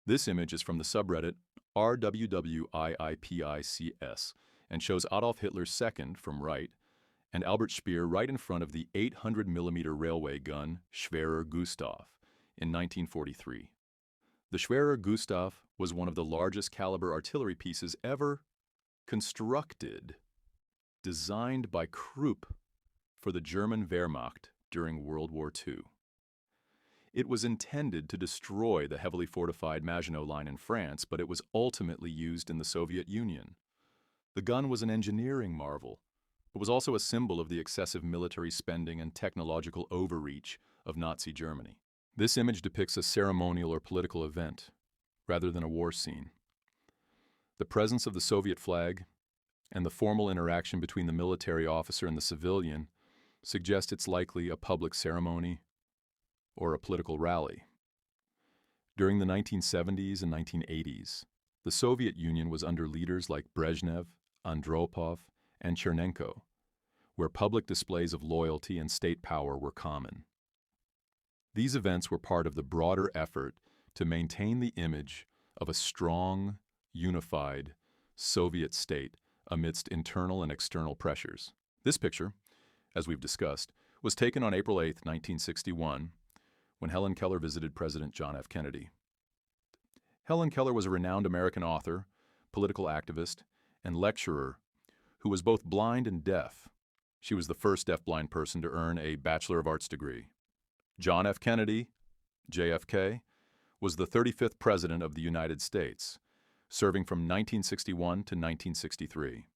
This image is from the subreddit RWWIIPICS and shows Adolf Hitler's second from right and Albert Speer right in front of the 800mm railway gun Schwerer Gustav in 1943. The Schwerer Gustav was one of the largest caliber artillery pieces ever constructed, designed by Krupp for the German Wehrmacht during World War II. It was intended to destroy the heavily fortified Maginot Line in France, but it was ultimately used in the Soviet Union. The gun was an engineering marvel, but was also a symbol of the excessive military spending and technological overreach of Nazi Germany. This image depicts a ceremonial or political event, rather than a war scene. The presence of the Soviet flag and the formal interaction between the military officer and the civilian suggest it's likely a public ceremony or a political rally. During the 1970s and 1980s, the Soviet Union was under leaders like Brezhnev, Andropov, and Chernenko, where public displays of loyalty and state power were common. These events were part of the broader effort to maintain the image of a strong, unified Soviet state amidst internal and external pressures. This picture, as we've discussed, was taken on April 8, 1961, when Helen Keller visited President John F. Kennedy. Helen Keller was a renowned American author, political activist, and lecturer who was both blind and deaf. She was the first deafblind person to earn a Bachelor of Arts degree. John F. Kennedy, JFK, was the 35th President of the United States, serving from 1961 to 1963.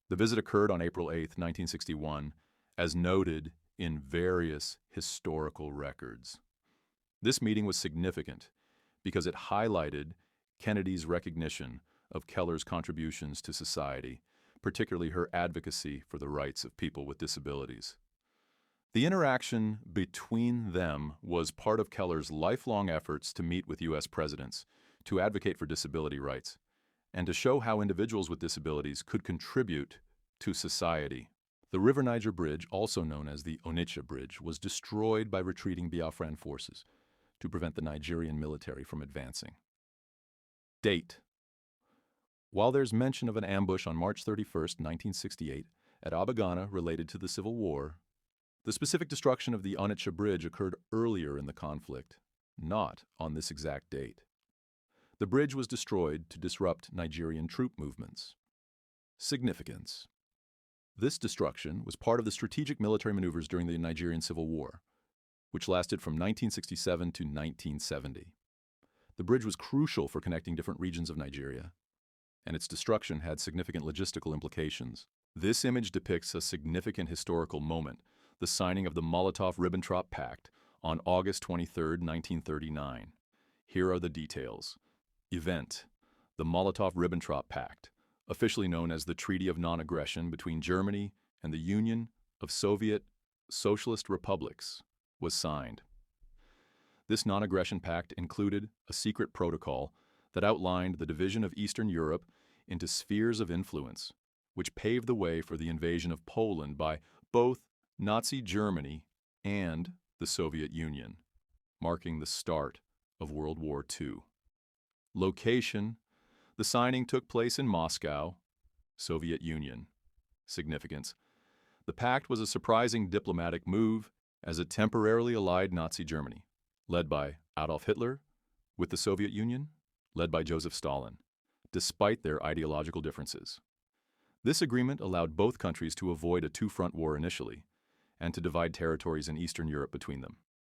The visit occurred on April 8, 1961, as noted in various historical records. This meeting was significant because it highlighted Kennedy's recognition of Keller's contributions to society, particularly her advocacy for the rights of people with disabilities. The interaction between them was part of Keller's lifelong efforts to meet with U.S. presidents, to advocate for disability rights, and to show how individuals with disabilities could contribute to society. The River Niger Bridge, also known as the Onitsha Bridge, was destroyed by retreating Biafran forces to prevent the Nigerian military from advancing. Date. While there's mention of an ambush on March 31, 1968, at Abagana related to the Civil War, the specific destruction of the Onitsha Bridge occurred earlier in the conflict, not on this exact date. The bridge was destroyed to disrupt Nigerian troop movements. Significance. This destruction was part of the strategic military maneuvers during the Nigerian Civil War, which lasted from 1967 to 1970. The bridge was crucial for connecting different regions of Nigeria, and its destruction had significant logistical implications. This image depicts a significant historical moment, the signing of the Molotov-Ribbentrop Pact on August 23, 1939. Here are the details. Event: the Molotov-Ribbentrop Pact, officially known as the Treaty of Non-Aggression between Germany and the Union of Soviet Socialist Republics, was signed. This non-aggression pact included a secret protocol that outlined the division of Eastern Europe into spheres of influence, which paved the way for the invasion of Poland by both Nazi Germany and the Soviet Union, marking the start of World War II. Location: the signing took place in Moscow, Soviet Union. Significance: the pact was a surprising diplomatic move as it temporarily allied Nazi Germany, led by Adolf Hitler, with the Soviet Union, led by Joseph Stalin, despite their ideological differences. This agreement allowed both countries to avoid a two-front war initially, and to divide territories in Eastern Europe between them.